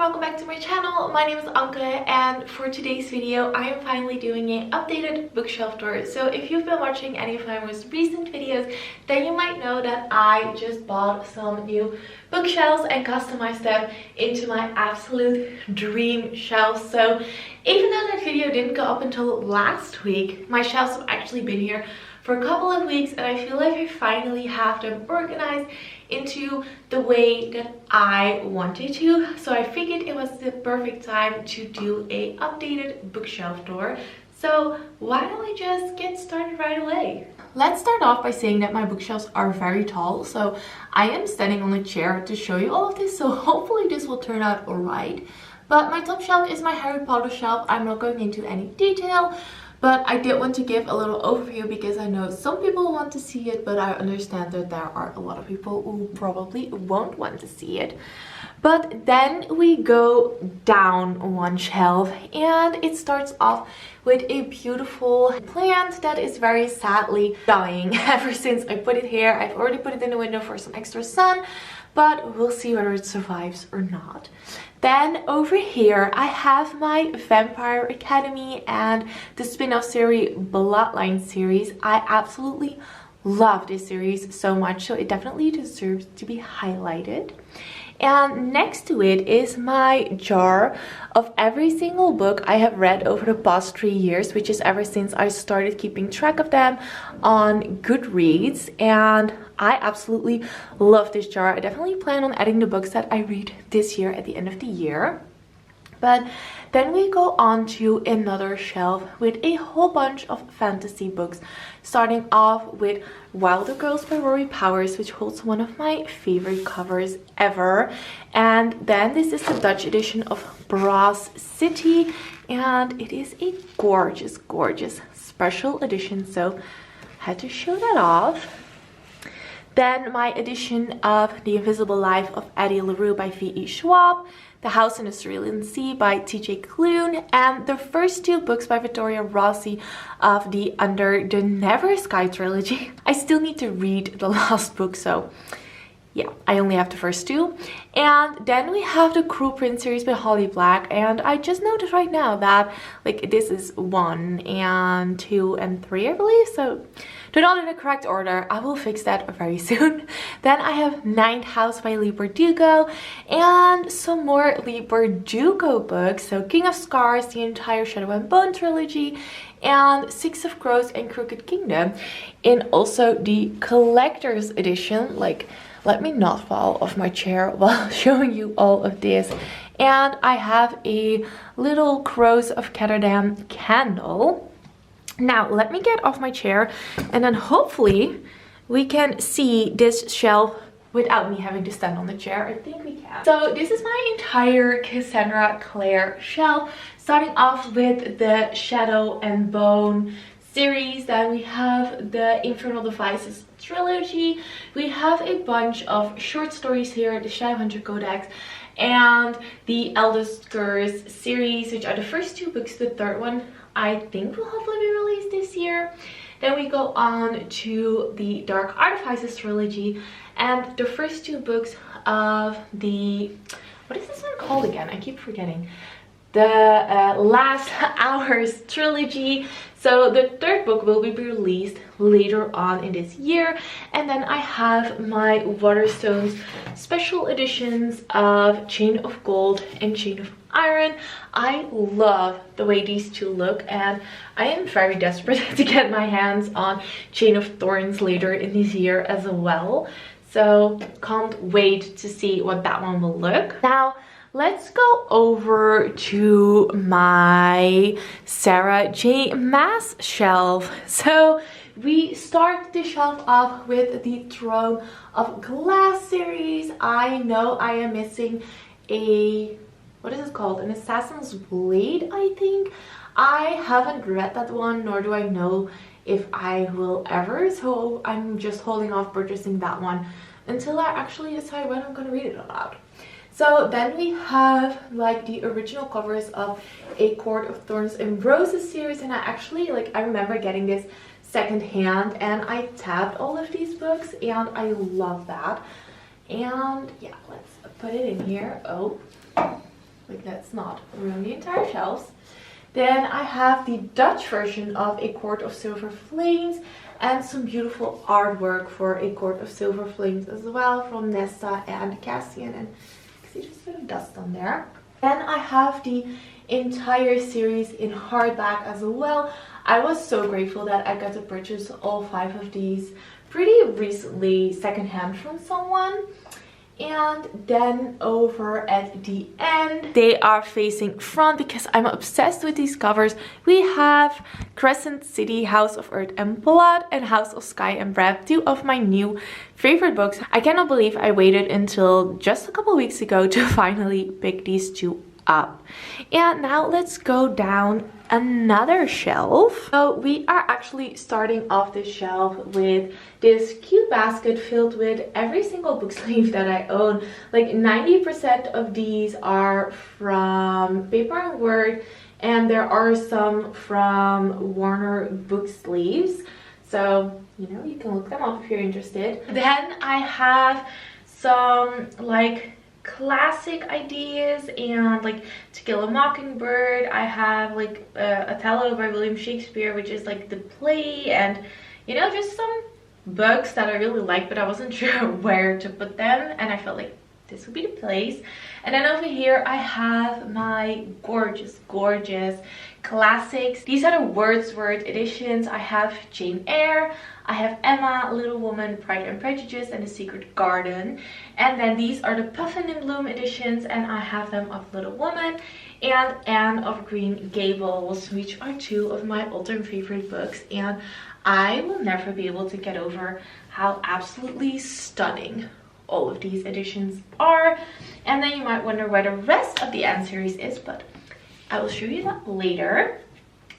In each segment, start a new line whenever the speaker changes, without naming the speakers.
welcome back to my channel. My name is Anke, and for today's video I am finally doing an updated bookshelf tour. So if you've been watching any of my most recent videos, then you might know that I just bought some new bookshelves and customized them into my absolute dream shelves. So even though that video didn't go up until last week, my shelves have actually been here for a couple of weeks, and I feel like I finally have them organized into the way that I wanted to. So I figured it was the perfect time to do a updated bookshelf tour. So why don't we just get started right away? Let's start off by saying that my bookshelves are very tall, so I am standing on a chair to show you all of this, so hopefully this will turn out alright. But my top shelf is my Harry Potter shelf. I'm not going into any detail, but I did want to give a little overview because I know some people want to see it, but I understand that there are a lot of people who probably won't want to see it. But then we go down one shelf and it starts off with a beautiful plant that is very sadly dying ever since I put it here. I've already put it in the window for some extra sun, but we'll see whether it survives or not. Then over here I have my Vampire Academy and the spin-off series Bloodline series. I absolutely love this series so much, so it definitely deserves to be highlighted. And next to it is my jar of every single book I have read over the past 3 years, which is ever since I started keeping track of them on Goodreads. And I absolutely love this jar. I definitely plan on adding the books that I read this year at the end of the year. But then we go on to another shelf with a whole bunch of fantasy books, starting off with Wilder Girls by Rory Powers, which holds one of my favorite covers ever. And then this is the Dutch edition of Brass City, and it is a gorgeous, gorgeous special edition, so I had to show that off. Then my edition of The Invisible Life of Addie LaRue by V.E. Schwab, The House in the Cerulean Sea by T.J. Klune, and the first 2 books by Victoria Rossi of the Under the Never Sky trilogy. I still need to read the last book, so yeah, I only have the first 2. And then we have the Cruel Prince series by Holly Black, and I just noticed right now that like this is 1 and 2 and 3, I believe, so they're not in the correct order. I will fix that very soon. Then I have Ninth House by Leigh Bardugo and some more Leigh Bardugo books. So King of Scars, the entire Shadow and Bone trilogy, and Six of Crows and Crooked Kingdom in also the collector's edition. Like, let me not fall off my chair while showing you all of this. And I have a little Crows of Ketterdam candle. Now let me get off my chair and then hopefully we can see this shelf without me having to stand on the chair. I think we can. So this is my entire Cassandra Clare shelf, starting off with the Shadow and Bone series. Then we have the Infernal Devices trilogy. We have a bunch of short stories here, the Shadowhunter Codex and the Eldest Curse series, which are the first 2 books. The third one I think will hopefully be released this year. Then we go on to the Dark Artifices trilogy and the first 2 books of the, what is this one called again? I keep forgetting. The Last Hours trilogy. So the 3rd book will be released later on in this year. And then I have my Waterstones special editions of Chain of Gold and Chain of Iron. I love the way these 2 look, and I am very desperate to get my hands on Chain of Thorns later in this year as well. So can't wait to see what that one will look. Now let's go over to my Sarah J. Maas shelf. So we start the shelf off with the Throne of Glass series. I know I am missing a, what is it called? An Assassin's Blade, I think. I haven't read that one, nor do I know if I will ever. So I'm just holding off purchasing that one until I actually decide when I'm going to read it or not. So then we have like the original covers of A Court of Thorns and Roses series, and I actually I remember getting this secondhand and I tabbed all of these books and I love that. And yeah, let's put it in here. Oh, like let's not ruin the entire shelves. Then I have the Dutch version of A Court of Silver Flames and some beautiful artwork for A Court of Silver Flames as well from Nesta and Cassian. And I see just a bit of dust on there. Then I have the entire series in hardback as well. I was so grateful that I got to purchase all 5 of these pretty recently secondhand from someone. And then over at the end, they are facing front because I'm obsessed with these covers. We have Crescent City, House of Earth and Blood, and House of Sky and Breath, 2 of my new favorite books. I cannot believe I waited until just a couple weeks ago to finally pick these 2 up. And now let's go down another shelf. So we are actually starting off this shelf with this cute basket filled with every single book sleeve that I own. Like 90% of these are from Paper and Word, and there are some from Warner book sleeves. So, you know, you can look them up if you're interested. Then I have some like classic ideas and like To Kill a Mockingbird. I have like Othello by William Shakespeare, which is like the play, and you know, just some books that I really like, but I wasn't sure where to put them, and I felt like this would be the place. And then over here I have my gorgeous classics. These are the Wordsworth editions. I have Jane Eyre, I have Emma, Little Woman, Pride and Prejudice, and The Secret Garden. And then these are the Puffin and Bloom editions, and I have them of Little Woman and Anne of Green Gables, which are 2 of my all-time favorite books. And I will never be able to get over how absolutely stunning all of these editions are. And then you might wonder where the rest of the Anne series is, but I will show you that later.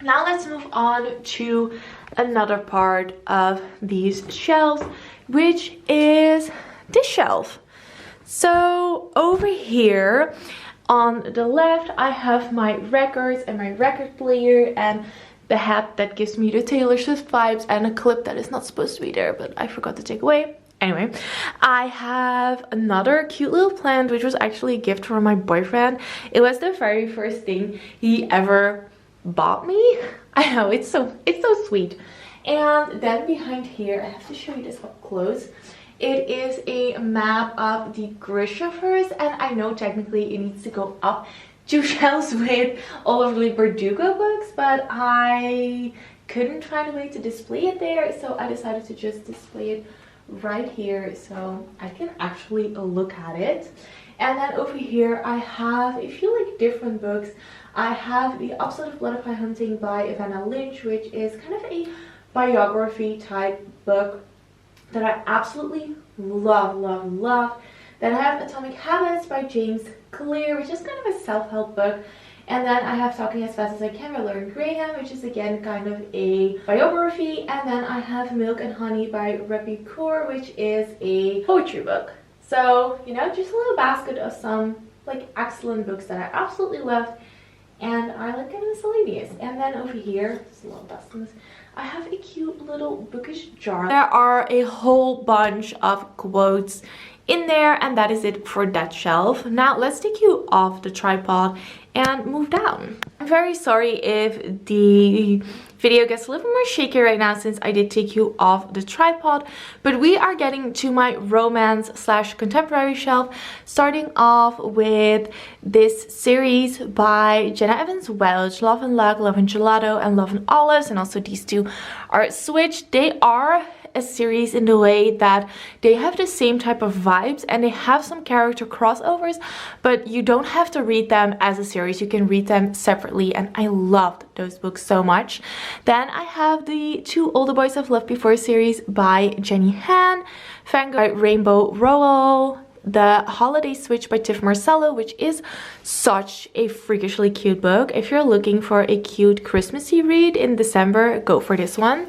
Now let's move on to another part of these shelves, which is this shelf. So over here on the left I have my records and my record player and the hat that gives me the Taylor Swift vibes and a clip that is not supposed to be there, but I forgot to take away. Anyway, I have another cute little plant, which was actually a gift from my boyfriend. It was the very first thing he ever bought me. I know, it's so sweet. And then behind here, I have to show you this up close. It is a map of the Grishafers, and I know technically it needs to go up 2 shelves with all of the Verdugo books, but I couldn't find a way to display it there, so I decided to just display it right here so I can actually look at it. And then over here I have a few like different books. I have The Opposite of Butterfly Hunting by Evanna Lynch, which is kind of a biography type book that I absolutely love. Then I have Atomic Habits by James Clear, which is kind of a self-help book. And then I have Talking as Fast as I Can by Lauren Graham, which is again kind of a biography. And then I have Milk and Honey by Rebbe Kaur, which is a poetry book. So, you know, just a little basket of some like excellent books that I absolutely love. And I like kind of miscellaneous. And then over here, there's a little dust on this, I have a cute little bookish jar. There are a whole bunch of quotes in there, and that is it for that shelf. Now let's take you off the tripod and move down. I'm very sorry if the video gets a little more shaky right now since I did take you off the tripod, but we are getting to my romance / contemporary shelf, starting off with this series by Jenna Evans Welch, Love and Luck, Love and Gelato, and Love and Olives, and also these 2 are switched. They are a series in the way that they have the same type of vibes and they have some character crossovers, but you don't have to read them as a series. You can read them separately, and I loved those books so much. Then I have the 2 All the Boys I've Loved Before series by Jenny Han, Fangirl by Rainbow Rowell, The Holiday Switch by Tiff Marcello, which is such a freakishly cute book. If you're looking for a cute Christmassy read in December, go for this one.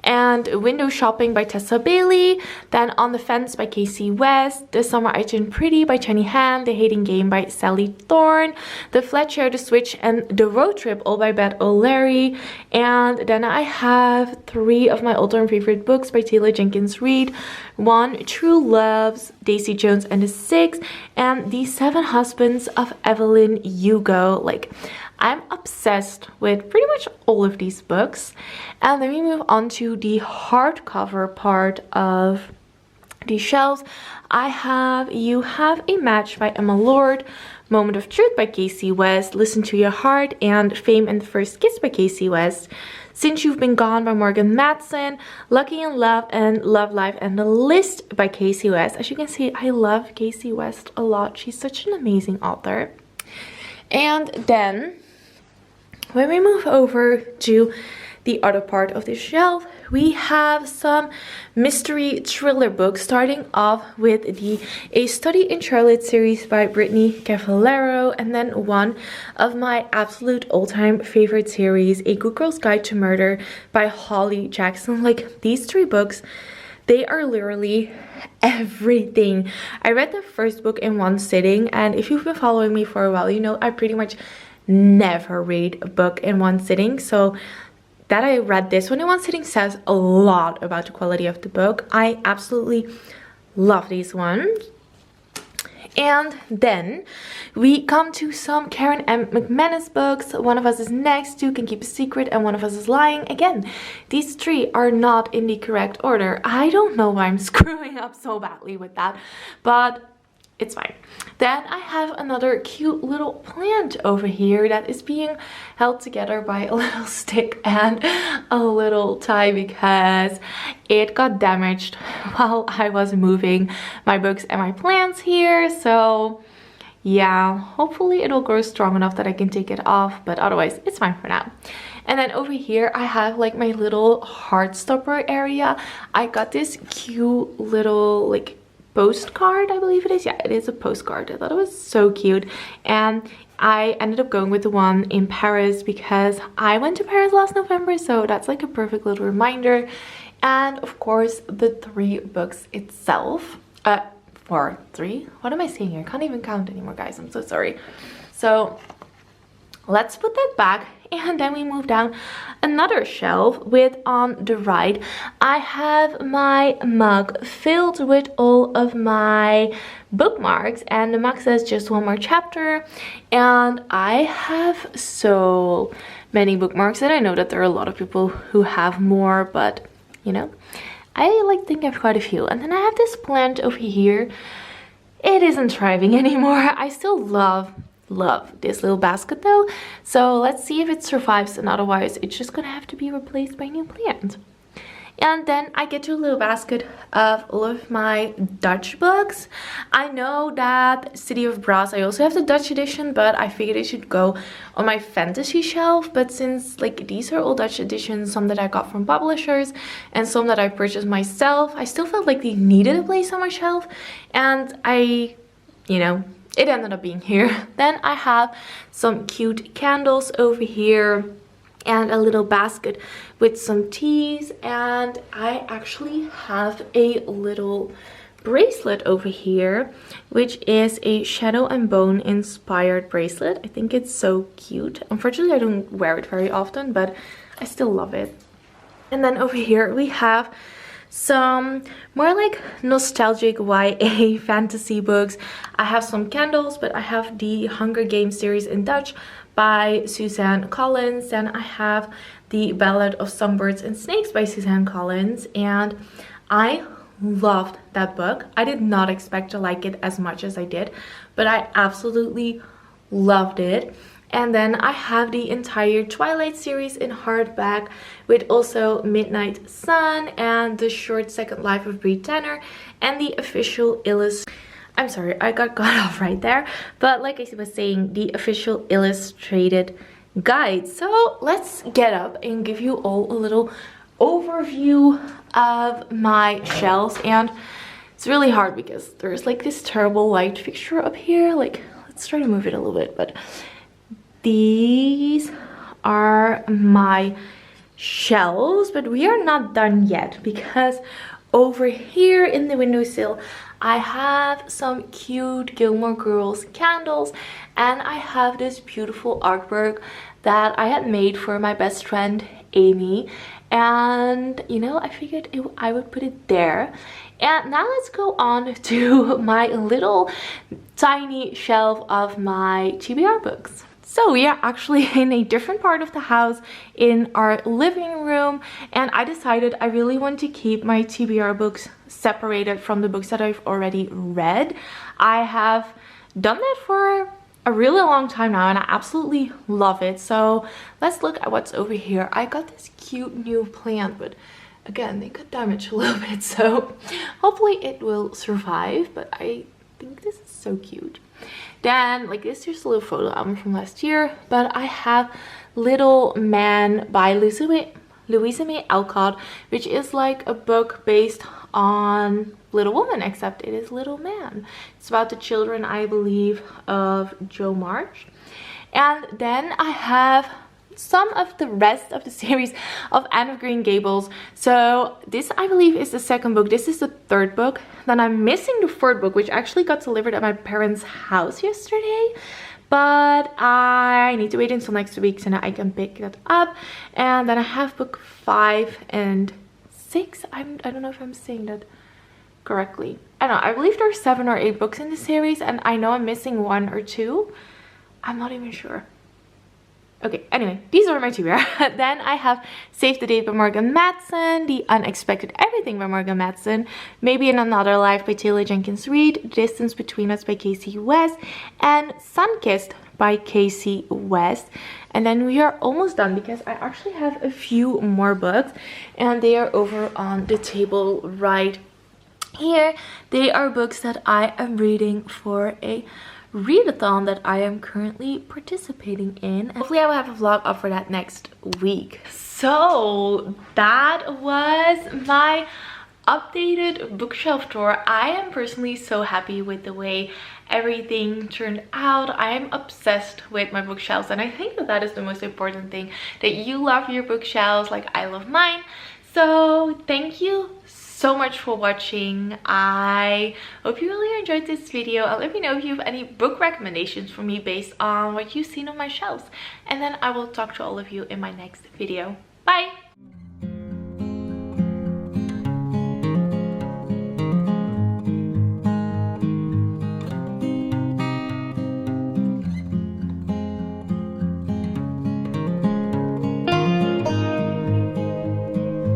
and Window Shopping by Tessa Bailey, then On the Fence by Casey West, The Summer I Turned Pretty by Jenny Han, The Hating Game by Sally Thorne, The Fletcher, The Switch, and The Road Trip, all by Beth O'Leary. And then I have 3 of my all-time favorite books by Taylor Jenkins Reid. 1, True Loves, Daisy Jones and the Six, and The 7 Husbands of Evelyn Hugo. Like, I'm obsessed with pretty much all of these books. And then we move on to the hardcover part of the shelves. I have You Have a Match by Emma Lord, Moment of Truth by Casey West, Listen to Your Heart, and Fame and the First Kiss by Casey West, Since You've Been Gone by Morgan Matson, Lucky in Love, and Love, Life, and the List by Casey West. As you can see, I love Casey West a lot. She's such an amazing author. And then when we move over to the other part of the shelf, we have some mystery thriller books, starting off with the A Study in Charlotte series by Brittany Cavallero, and then one of my absolute all-time favorite series, A Good Girl's Guide to Murder by Holly Jackson. Like, these 3 books, they are literally everything. I read the first book in one sitting, and if you've been following me for a while, you know I pretty much never read a book in one sitting. So that I read this one in one sitting says a lot about the quality of the book. I absolutely love these ones. And then we come to some Karen M. McManus books. One of Us Is Next, Two Can Keep a Secret, and One of Us Is Lying. Again, these 3 are not in the correct order. I don't know why I'm screwing up so badly with that, but it's fine. Then I have another cute little plant over here that is being held together by a little stick and a little tie because it got damaged while I was moving my books and my plants here. So yeah, hopefully it'll grow strong enough that I can take it off, but otherwise it's fine for now. And then over here I have like my little heart stopper area. I got this cute little like postcard, I believe it is. Yeah, it is a postcard. I thought it was so cute, and I ended up going with the one in Paris because I went to Paris last November, so that's like a perfect little reminder. And of course the 3 books itself, 3, what am I saying here? I can't even count anymore, guys. I'm so sorry. So let's put that back, and then we move down another shelf with, on the right, I have my mug filled with all of my bookmarks, and the mug says Just One More Chapter. And I have so many bookmarks, and I know that there are a lot of people who have more, but you know, I like think I have quite a few. And then I have this plant over here. It isn't thriving anymore. I still love this little basket though, so let's see if it survives, and otherwise it's just gonna have to be replaced by a new plant. And then I get to a little basket of all of my Dutch books. I know that City of Brass, I also have the Dutch edition, but I figured it should go on my fantasy shelf. But since like these are all Dutch editions, some that I got from publishers and some that I purchased myself, I still felt like they needed a place on my shelf, and it ended up being here. Then I have some cute candles over here and a little basket with some teas, and I actually have a little bracelet over here, which is a Shadow and Bone inspired bracelet. I think it's so cute. Unfortunately, I don't wear it very often, but I still love it. And then over here we have some more like nostalgic YA fantasy books. I have some candles, but I have the Hunger Games series in Dutch by Suzanne Collins, and I have the Ballad of Songbirds and Snakes by Suzanne Collins, and I loved that book. I did not expect to like it as much as I did, but I absolutely loved it. And then I have the entire Twilight series in hardback with also Midnight Sun and The Short Second Life of Bree Tanner and the official I'm sorry, I got cut off right there. But like I was saying, the official illustrated guide. So let's get up and give you all a little overview of my shelves. And it's really hard because there's like this terrible light fixture up here. Like, let's try to move it a little bit, but these are my shelves, but we are not done yet because over here in the windowsill I have some cute Gilmore Girls candles, and I have this beautiful artwork that I had made for my best friend Amy, and you know, I figured I would put it there. And now let's go on to my little tiny shelf of my TBR books. So we are actually in a different part of the house in our living room, and I decided I really want to keep my TBR books separated from the books that I've already read. I have done that for a really long time now and I absolutely love it. So let's look at what's over here. I got this cute new plant, but again, they got damaged a little bit, so hopefully it will survive, but I think this is so cute. Then, like, this is just a little photo album from last year, but I have Little Man by Louisa May Alcott, which is like a book based on Little Woman, except it is Little Man. It's about the children, I believe, of Jo March. And then I have some of the rest of the series of Anne of Green Gables. So this, I believe, is the second book. This is the third book. Then I'm missing the fourth book, which actually got delivered at my parents' house yesterday, but I need to wait until next week so that I can pick that up. And then I have book 5 and 6. I don't know if I'm saying that correctly. I don't know, I believe there are 7 or 8 books in the series, and I know I'm missing 1 or 2. I'm not even sure. Okay, anyway, these are my TBR. Then I have Save the Date by Morgan Matson, The Unexpected Everything by Morgan Matson, Maybe in Another Life by Taylor Jenkins Reid, Distance Between Us by Casey West, and Sunkissed by Casey West. And then we are almost done because I actually have a few more books, and they are over on the table right here. They are books that I am reading for a readathon that I am currently participating in. Hopefully I will have a vlog up for that next week. So that was my updated bookshelf tour. I am personally so happy with the way everything turned out. I am obsessed with my bookshelves, and I think that that is the most important thing, that you love your bookshelves like I love mine. So thank you so much for watching. I hope you really enjoyed this video, and let me know if you have any book recommendations for me based on what you've seen on my shelves, and then I will talk to all of you in my next video. Bye!